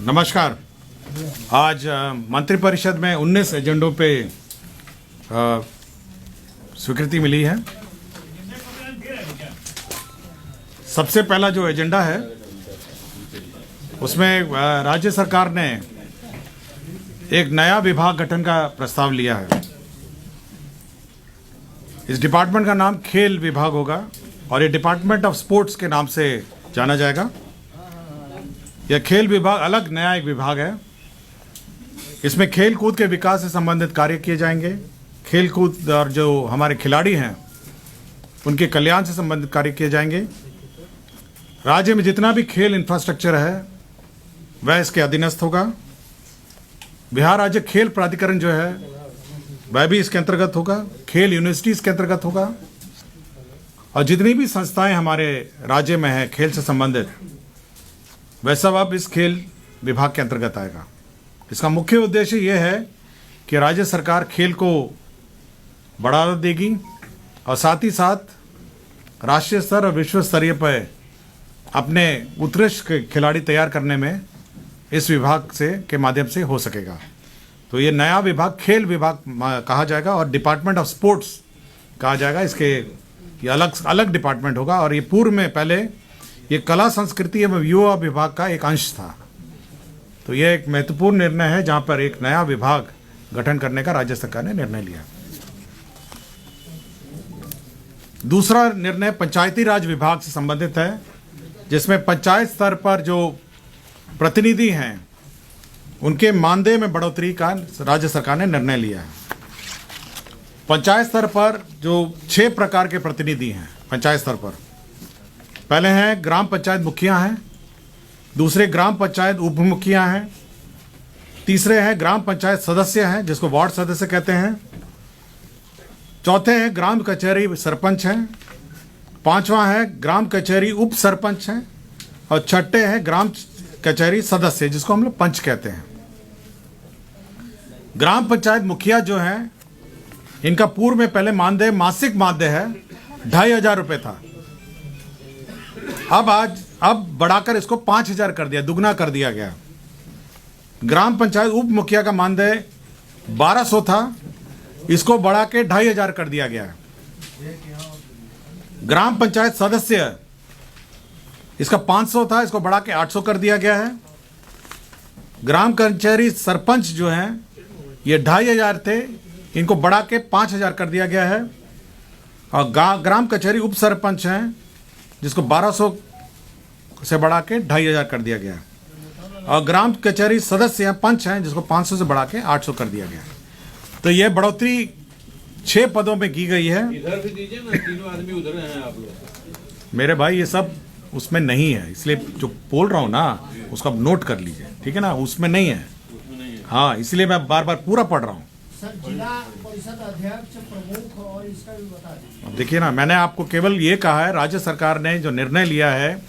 नमस्कार। आज मंत्रिपरिषद में 19 एजेंडों पे स्वीकृति मिली है। सबसे पहला जो एजेंडा है उसमें राज्य सरकार ने एक नया विभाग गठन का प्रस्ताव लिया है। इस डिपार्टमेंट का नाम खेल विभाग होगा और ये डिपार्टमेंट ऑफ स्पोर्ट्स के नाम से जाना जाएगा। यह खेल विभाग अलग नया एक विभाग है। इसमें खेल कूद के विकास से संबंधित कार्य किए जाएंगे। खेल कूद और जो हमारे खिलाड़ी हैं उनके कल्याण से संबंधित कार्य किए जाएंगे। राज्य में जितना भी खेल इंफ्रास्ट्रक्चर है वह इसके अधीनस्थ होगा। बिहार राज्य खेल प्राधिकरण जो है वह भी इसके अंतर्गत होगा। खेल यूनिवर्सिटी इसके अंतर्गत होगा और जितनी भी संस्थाएं हमारे राज्य में हैं खेल से संबंधित वह सब अब इस खेल विभाग के अंतर्गत आएगा। इसका मुख्य उद्देश्य यह है कि राज्य सरकार खेल को बढ़ावा देगी और साथ ही साथ राष्ट्रीय स्तर और विश्व स्तरीय पर अपने उत्कृष्ट खिलाड़ी तैयार करने में इस विभाग से के माध्यम से हो सकेगा। तो ये नया विभाग खेल विभाग कहा जाएगा और डिपार्टमेंट ऑफ स्पोर्ट्स कहा जाएगा। इसके ये अलग डिपार्टमेंट होगा और ये पूर्व में पहले ये कला संस्कृति एवं युवा विभाग का एक अंश था। तो यह एक महत्वपूर्ण निर्णय है जहां पर एक नया विभाग गठन करने का राज्य सरकार ने निर्णय लिया। दूसरा निर्णय पंचायती राज विभाग से संबंधित है, जिसमें पंचायत स्तर पर जो प्रतिनिधि हैं उनके मानदेय में बढ़ोतरी का राज्य सरकार ने निर्णय लिया है। पंचायत स्तर पर जो 6 प्रकार के प्रतिनिधि हैं पंचायत स्तर पर, पहले हैं ग्राम पंचायत मुखिया हैं, दूसरे ग्राम पंचायत उप मुखिया हैं, तीसरे हैं ग्राम पंचायत सदस्य हैं जिसको वार्ड सदस्य कहते हैं, चौथे हैं ग्राम कचहरी सरपंच हैं, पांचवा है ग्राम कचहरी उप सरपंच हैं और छठे हैं ग्राम कचहरी सदस्य जिसको हम लोग पंच कहते हैं। ग्राम पंचायत मुखिया जो हैं इनका पूर्व में पहले मानदेय मासिक मानदेय है 2500 रुपये था। अब बढ़ाकर इसको 5000 कर दिया, दुगना कर दिया गया। ग्राम पंचायत उप मुखिया का मानदेय 1200 था, इसको बढ़ा के 2500 कर दिया गया है। ग्राम पंचायत सदस्य इसका 500 था, इसको बढ़ा के 800 कर दिया गया है। ग्राम कचहरी सरपंच जो हैं ये 2500 थे, इनको बढ़ा के 5000 कर दिया गया है। और ग्राम कचहरी उप सरपंच हैं जिसको 1200 से बढ़ा के 2500 कर दिया गया है। और ग्राम कचहरी सदस्य हैं पंच हैं जिसको 500 से बढ़ा के 800 कर दिया गया। तो यह बढ़ोतरी 6 पदों में की गई है। इधर भी दीजिए ना, तीनों आदमी उधर हैं आप लोग। मेरे भाई ये सब उसमें नहीं है, इसलिए जो बोल रहा हूँ ना उसको आप नोट कर लीजिए, ठीक है ना। उसमें नहीं है, हाँ, इसलिए मैं बार बार पूरा पढ़ रहा हूँ। जिला परिषद अध्यक्ष प्रमुख और इसका भी बता दीजिए। देखिए ना, मैंने आपको केवल ये कहा है राज्य सरकार ने जो निर्णय लिया है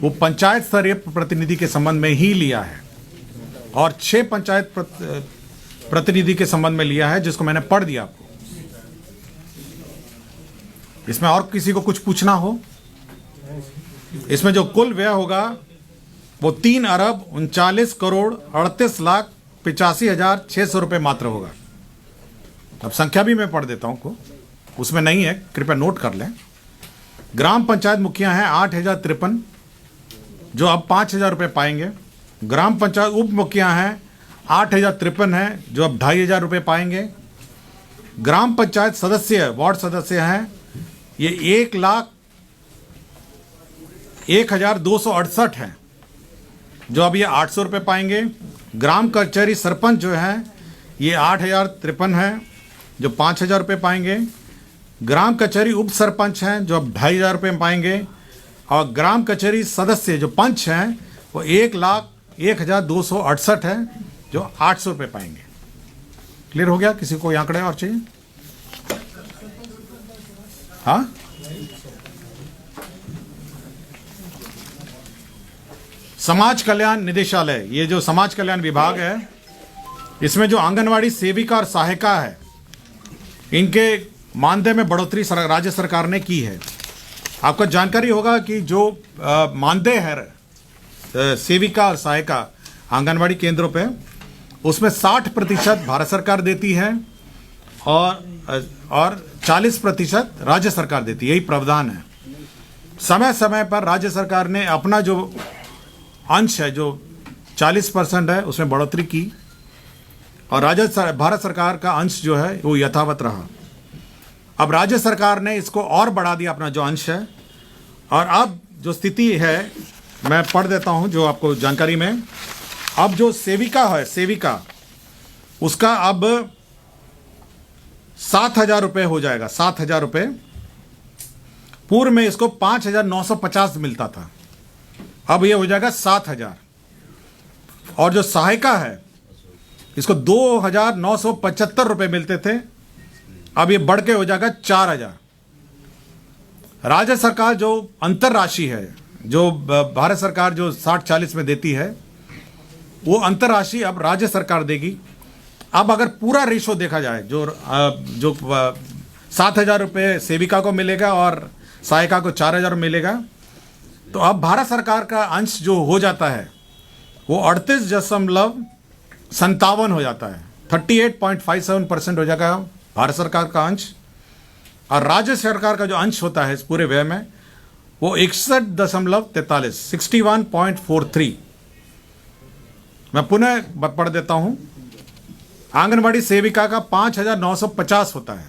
वो पंचायत स्तरीय प्रतिनिधि के संबंध में ही लिया है और 6 पंचायत प्रतिनिधि के संबंध में लिया है जिसको मैंने पढ़ दिया आपको। इसमें और किसी को कुछ पूछना हो? इसमें जो कुल व्यय होगा वो 3,39,38,38,85,600 रुपये मात्र होगा। अब संख्या भी मैं पढ़ देता हूं को, उसमें नहीं है, कृपया नोट कर लें। ग्राम पंचायत मुखिया हैं 8053 जो अब 5000 रुपये पाएंगे। ग्राम पंचायत उप मुखिया हैं 8053 हैं जो अब 2500 रुपये पाएंगे। ग्राम पंचायत सदस्य वार्ड सदस्य हैं ये 1,01,268 हैं जो अब ये 800 रुपये पाएंगे। ग्राम कचहरी सरपंच जो हैं ये 8053 हैं जो 5000 रुपये पाएंगे। ग्राम कचहरी उप सरपंच हैं जो अब 2500 रुपये पाएंगे और ग्राम कचहरी सदस्य जो पंच हैं वो 1,01,268 हैं जो 800 रुपये पाएंगे। क्लियर हो गया? किसी को आंकड़े और चाहिए? हाँ, समाज कल्याण निदेशालय, ये जो समाज कल्याण विभाग है इसमें जो आंगनवाड़ी सेविका और सहायिका है इनके मानदेय में बढ़ोतरी राज्य सरकार ने की है। आपको जानकारी होगा कि जो मानदेय है सेविका और सहायिका आंगनवाड़ी केंद्रों पे, उसमें 60% भारत सरकार देती है और 40% राज्य सरकार देती है। यही प्रावधान है। समय समय पर राज्य सरकार ने अपना जो अंश है, जो 40% है, उसमें बढ़ोतरी की और भारत सरकार का अंश जो है वो यथावत रहा। अब राज्य सरकार ने इसको और बढ़ा दिया, अपना जो अंश है। और अब जो स्थिति है, मैं पढ़ देता हूं जो आपको जानकारी में। अब जो सेविका है, सेविका, उसका अब 7,000 रुपये हो जाएगा। 7,000 रुपये। पूर्व में इसको 5,950 मिलता था, अब ये हो जाएगा 7,000। और जो सहायिका है, इसको 2,975 रुपये मिलते थे, अब ये बढ़ के हो जाएगा 4,000। राज्य सरकार जो अंतर राशि है, जो भारत सरकार जो 60-40 में देती है, वो अंतर राशि अब राज्य सरकार देगी। अब अगर पूरा रेशो देखा जाए, जो 7,000 रुपये सेविका को मिलेगा और सहायिका को 4,000 मिलेगा, तो अब भारत सरकार का अंश जो हो जाता है वो 38.57 हो जाता है। 38.57% हो जाएगा भारत सरकार का अंश। और राज्य सरकार का जो अंश होता है इस पूरे व्यय में, वो 61.43, 61.43। मैं पुनः पढ़ देता हूं। आंगनवाड़ी सेविका का 5,950 होता है,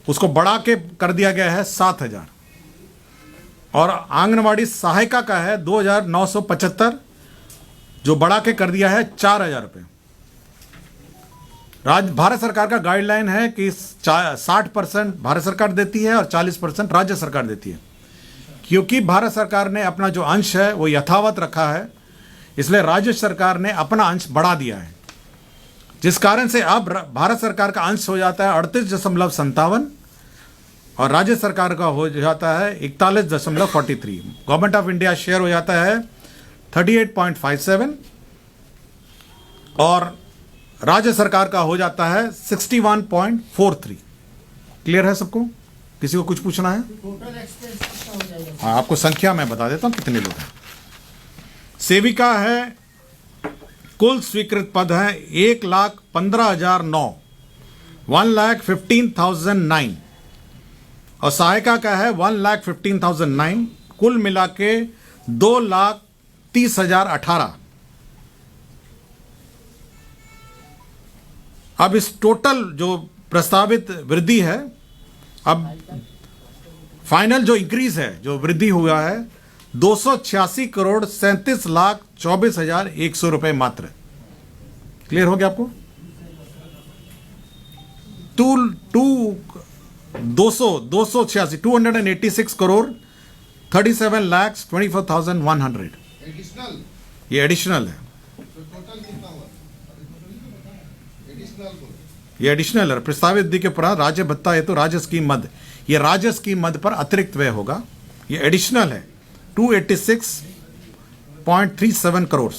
उसको बढ़ा के कर दिया गया है 7,000। और आंगनवाड़ी सहायिका का है 2,975, जो बढ़ा के कर दिया है 4,000 रुपये। भारत सरकार का गाइडलाइन है कि 60% भारत सरकार देती है और 40% राज्य सरकार देती है। क्योंकि भारत सरकार ने अपना जो अंश है वो यथावत रखा है, इसलिए राज्य सरकार ने अपना अंश बढ़ा दिया है, जिस कारण से अब भारत सरकार का अंश हो जाता है 38.57 और राज्य सरकार का हो जाता है 41.43। गवर्नमेंट ऑफ इंडिया शेयर हो जाता है 38.57 और राज्य सरकार का हो जाता है 61.43। क्लियर है सबको? किसी को कुछ पूछना है? टोटल एक्सपेंस कितना हो जाएगा? हाँ, आपको संख्या मैं बता देता हूं कितने लोग हैं। सेविका है, कुल स्वीकृत पद है 1,15,009, 1,15,009। और सहायिका का है 1,15,009, कुल मिला के 2,30,018। अब इस टोटल जो प्रस्तावित वृद्धि है, अब फाइनल जो इंक्रीज है, जो वृद्धि हुआ है 286,37,24,100 रुपए मात्र। क्लियर हो गया आपको? 286 करोड़ 37,24,100। एडिशनल, ये एडिशनल है, टोटल कितना हुआ? एडिशनल को ये एडिशनल है। प्रस्तावित वृद्धि के उपरांत राज्य भत्ता हेतु राज्य स्कीम मद, ये राज्य स्कीम मद पर अतिरिक्त व्यय होगा। ये एडिशनल है 286.37 करोड़।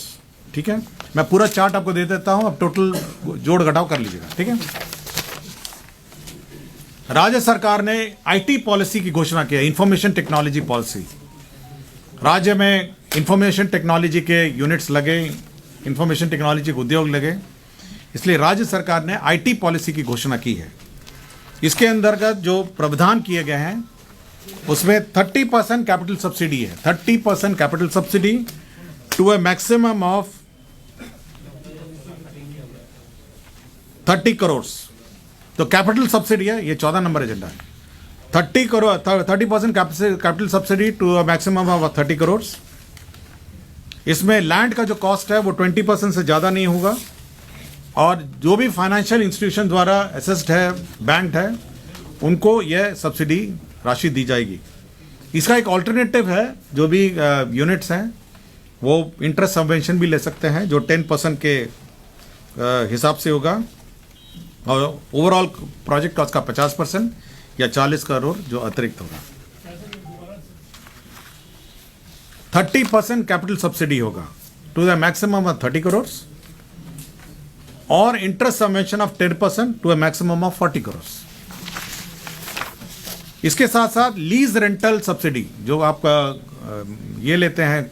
ठीक है, मैं पूरा चार्ट आपको दे देता हूं, अब टोटल जोड़ घटाव कर लीजिएगा। ठीक है, राज्य सरकार ने आईटी पॉलिसी की घोषणा की है, इंफॉर्मेशन टेक्नोलॉजी पॉलिसी। राज्य में इंफॉर्मेशन टेक्नोलॉजी के यूनिट्स लगे, इंफॉर्मेशन टेक्नोलॉजी के उद्योग लगे, इसलिए राज्य सरकार ने आईटी पॉलिसी की घोषणा की है। इसके अंतर्गत जो प्रावधान किए गए हैं उसमें 30% कैपिटल सब्सिडी है, 30% capital subsidy to a maximum of 30 crore. तो कैपिटल सब्सिडी है, ये 14 नंबर एजेंडा है। 30% capital subsidy to a maximum of 30 crore. इसमें लैंड का जो कॉस्ट है वो 20% से ज़्यादा नहीं होगा और जो भी फाइनेंशियल इंस्टीट्यूशन द्वारा असेस्ड है, बैंक है, उनको यह सब्सिडी राशि दी जाएगी। इसका एक ऑल्टरनेटिव है, जो भी यूनिट्स हैं वो इंटरेस्ट सबवेंशन भी ले सकते हैं, जो 10% के हिसाब से होगा और ओवरऑल प्रोजेक्ट कॉस्ट का 50% या 40 करोड़ जो अतिरिक्त होगा। 30% कैपिटल सब्सिडी होगा to the maximum of 30 crore और interest subvention of 10% to a maximum of 40 crore. इसके साथ साथ लीज रेंटल सब्सिडी, जो आपका ये लेते हैं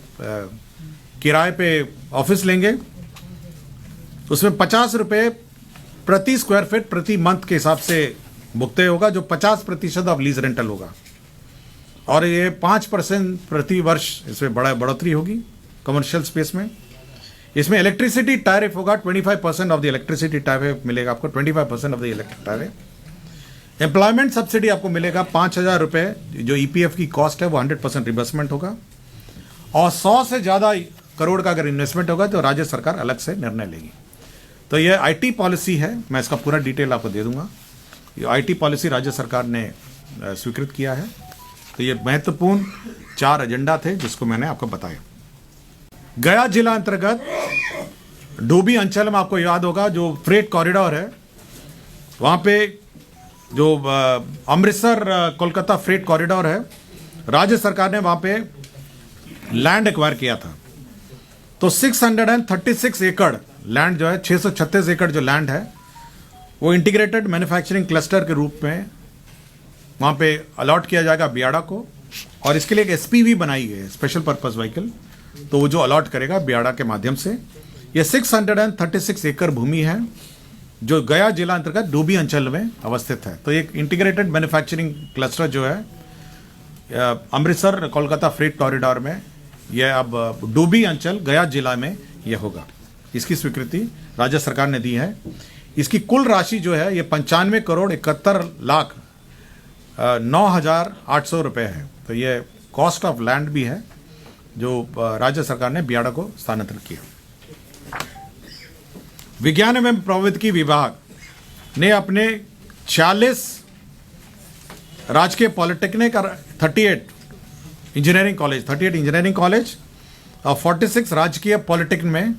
किराए पे ऑफिस लेंगे उसमें 50 रुपये प्रति स्क्वायर फीट प्रति मंथ के हिसाब से भुगते होगा, जो 50% ऑफ लीज रेंटल होगा। और ये 5% प्रति वर्ष इसमें बढ़ोतरी होगी कमर्शियल स्पेस में। इसमें इलेक्ट्रिसिटी टैरिफ होगा, 25% ऑफ द इलेक्ट्रिसिटी टैरिफ मिलेगा आपको, 25% of the electric tariff. Employment subsidy आपको मिलेगा 5,000 रुपये, जो ईपीएफ की कॉस्ट है वो 100% रिबर्समेंट होगा। और 100 से ज़्यादा करोड़ का अगर इन्वेस्टमेंट होगा तो राज्य सरकार अलग से निर्णय लेगी। तो ये आईटी पॉलिसी है, मैं इसका पूरा डिटेल आपको दे दूंगा। ये आईटी पॉलिसी राज्य सरकार ने स्वीकृत किया है। तो ये महत्वपूर्ण 4 एजेंडा थे जिसको मैंने आपको बताया। गया जिला अंतर्गत डोभी अंचल में आपको याद होगा जो फ्रेट कॉरिडोर है, वहाँ पे जो अमृतसर कोलकाता फ्रेट कॉरिडोर है, राज्य सरकार ने वहाँ पे लैंड एक्वायर किया था। तो 636 एकड़ लैंड जो है, 636 एकड़ जो लैंड है वो इंटीग्रेटेड मैन्युफैक्चरिंग क्लस्टर के रूप में वहाँ पे अलॉट किया जाएगा बियाड़ा को। और इसके लिए एक एसपीवी बनाई गई है, स्पेशल पर्पस व्हीकल, तो वो जो अलॉट करेगा बियाड़ा के माध्यम से। ये 636 एकड़ भूमि है जो गया जिला अंतर्गत डोभी अंचल में अवस्थित है। तो एक इंटीग्रेटेड मैन्युफैक्चरिंग क्लस्टर जो है अमृतसर कोलकाता फ्रेट कॉरिडोर में, यह अब डोभी अंचल गया जिला में यह होगा। इसकी स्वीकृति राज्य सरकार ने दी है। इसकी कुल राशि जो है ये 95 करोड़ 71 लाख 9,800 रुपये है। तो ये कॉस्ट ऑफ लैंड भी है जो राज्य सरकार ने बियाड़ा को स्थानांतरित किया। विज्ञान एवं प्रौद्योगिकी विभाग ने अपने 46 राजकीय पॉलिटेक्निक और 38 इंजीनियरिंग कॉलेज और 46 राजकीय पॉलिटेक्निक में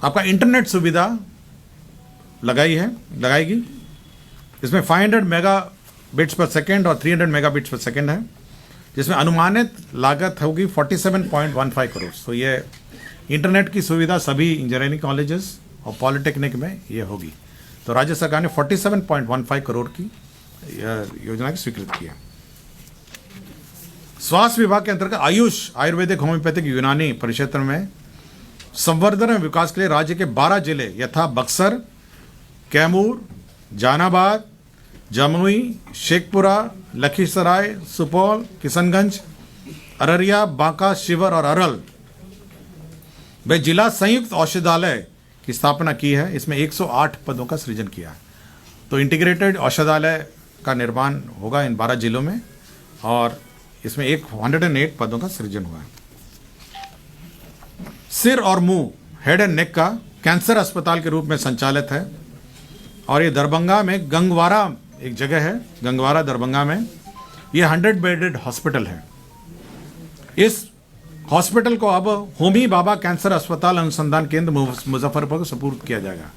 आपका इंटरनेट सुविधा लगाएगी। इसमें 500 मेगाबिट्स पर सेकेंड और 300 मेगाबिट्स पर सेकेंड है, जिसमें अनुमानित लागत होगी 47.15 करोड़। तो ये इंटरनेट की सुविधा सभी इंजीनियरिंग कॉलेजेस और पॉलिटेक्निक में ये होगी। तो राज्य सरकार ने 47.15 करोड़ की योजना की स्वीकृत किया। स्वास्थ्य विभाग के अंतर्गत आयुष, आयुर्वेदिक, होम्योपैथिक, यूनानी परिक्षेत्र में संवर्धन एवं विकास के लिए राज्य के 12 जिले यथा बक्सर, कैमूर, जहानाबाद, जमुई, शेखपुरा, लखीसराय, सुपौल, किशनगंज, अररिया, बांका, शिवहर और अरल में जिला संयुक्त औषधालय की स्थापना की है। इसमें 108 पदों का सृजन किया है। तो इंटीग्रेटेड औषधालय का निर्माण होगा इन 12 जिलों में और इसमें 108 पदों का सृजन हुआ है। सिर और मुंह, हेड एंड नेक का कैंसर अस्पताल के रूप में संचालित है और ये दरभंगा में गंगवारा एक जगह है, गंगवारा दरभंगा में ये 100 बेडेड हॉस्पिटल है। इस हॉस्पिटल को अब होमी बाबा कैंसर अस्पताल अनुसंधान केंद्र मुजफ्फरपुर को सुपुर्द किया जाएगा।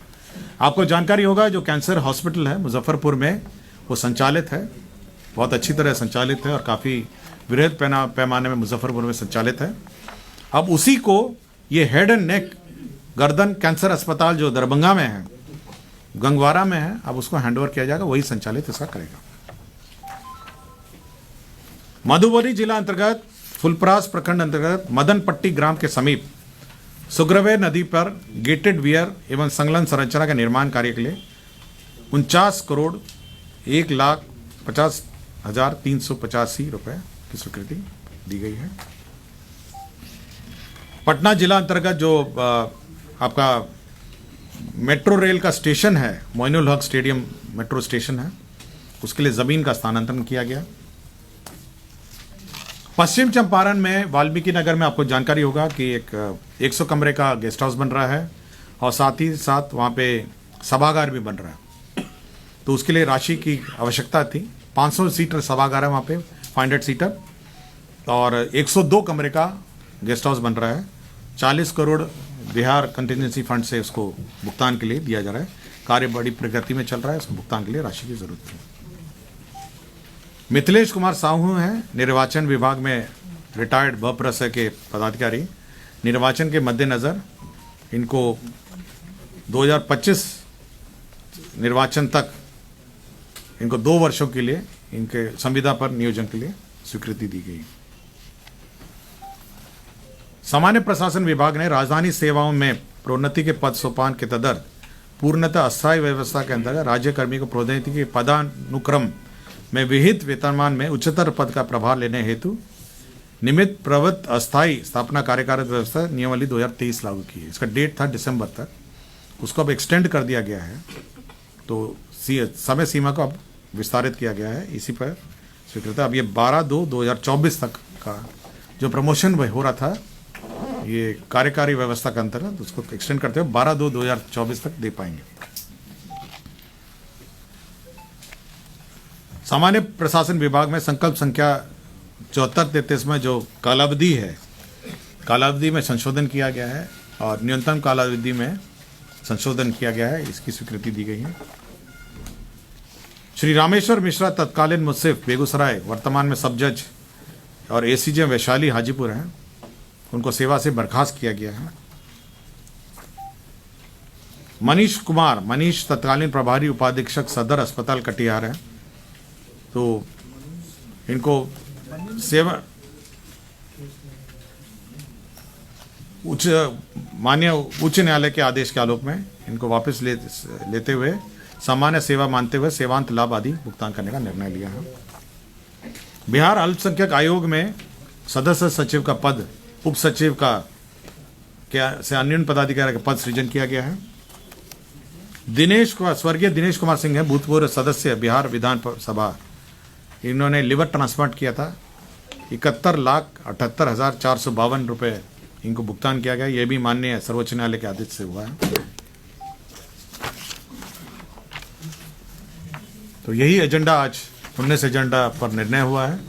आपको जानकारी होगा जो कैंसर हॉस्पिटल है मुजफ्फरपुर में वो संचालित है, बहुत अच्छी तरह संचालित है और काफ़ी वृहद पैमाने में मुजफ्फरपुर में संचालित है। अब उसी को ये हेड एंड नेक गर्दन कैंसर अस्पताल जो दरभंगा में है, गंगवारा में है, अब उसको हैंडओवर किया जाएगा, वही संचालित इसका करेगा। मधुबनी जिला अंतर्गत फुलपरास प्रखंड अंतर्गत मदनपट्टी ग्राम के समीप सुग्रवे नदी पर गेटेड वियर एवं संलग्न संरचना के निर्माण कार्य के लिए 49 करोड़ 1,50,385 रुपए की स्वीकृति दी गई है। पटना जिला अंतर्गत जो आपका मेट्रो रेल का स्टेशन है, Moinul Haq stadium metro station है, उसके लिए ज़मीन का स्थानांतरण किया गया। पश्चिम चंपारण में वाल्मीकि नगर में आपको जानकारी होगा कि एक 100 कमरे का गेस्ट हाउस बन रहा है और साथ ही साथ वहाँ पे सभागार भी बन रहा है। तो उसके लिए राशि की आवश्यकता थी। 500 सीटर सभागार है वहाँ पे, 500 सीटर, और 102 कमरे का गेस्ट हाउस बन रहा है। 40 करोड़ बिहार कंटिजेंसी फंड से उसको भुगतान के लिए दिया जा रहा है। कार्य बड़ी प्रगति में चल रहा है, उसको भुगतान के लिए राशि की जरूरत है। मिथिलेश कुमार साहू हैं निर्वाचन विभाग में रिटायर्ड बप्रस के पदाधिकारी। निर्वाचन के मद्देनज़र इनको 2025 निर्वाचन तक इनको 2 वर्षों के लिए इनके संविदा पर नियोजन के लिए स्वीकृति दी गई। सामान्य प्रशासन विभाग ने राजधानी सेवाओं में प्रोन्नति के पद सोपान के तदर्थ पूर्णतः अस्थायी व्यवस्था के अंतर्गत राज्य कर्मी को प्रोन्नति के पदानुक्रम में विहित वेतनमान में उच्चतर पद का प्रभार लेने हेतु निमित्त प्रवृत्त अस्थायी स्थापना कार्यकारित व्यवस्था नियमावली 2023 लागू की है। इसका डेट था दिसंबर तक, उसको अब एक्सटेंड कर दिया गया है, तो समय सीमा को अब विस्तारित किया गया है। इसी पर स्वीकृत अब ये 12/2/2024 तक का जो प्रमोशन हो रहा था ये कार्यकारी व्यवस्था के अंतर्गत उसको एक्सटेंड करते हुए 12/2/2024 तक दे पाएंगे। सामान्य प्रशासन विभाग में संकल्प संख्या 7433 में जो कालावधि है, कालावधि में संशोधन किया गया है और न्यूनतम कालावधि में संशोधन किया गया है, इसकी स्वीकृति दी गई है। श्री रामेश्वर मिश्रा तत्कालीन मुंसिफ बेगूसराय, वर्तमान में सब जज और एसीजे वैशाली हाजीपुर हैं, उनको सेवा से बर्खास्त किया गया है। मनीष तत्कालीन प्रभारी उपाधीक्षक सदर अस्पताल कटिहार है, तो इनको सेवा माननीय उच्च न्यायालय के आदेश के आलोक में इनको वापस लेते हुए सामान्य सेवा मानते हुए सेवांत लाभ आदि भुगतान करने का निर्णय लिया है। बिहार अल्पसंख्यक आयोग में सदस्य सचिव का पद उप सचिव का से अन्य पदाधिकारी का पद सृजन किया गया है। स्वर्गीय दिनेश कुमार सिंह है, भूतपूर्व सदस्य बिहार विधान सभा, इन्होंने लिवर ट्रांसप्लांट किया था। 71,78,452 रुपये इनको भुगतान किया गया। यह भी माननीय सर्वोच्च न्यायालय के आदेश से हुआ है। तो यही एजेंडा आज 19 एजेंडा पर निर्णय हुआ है।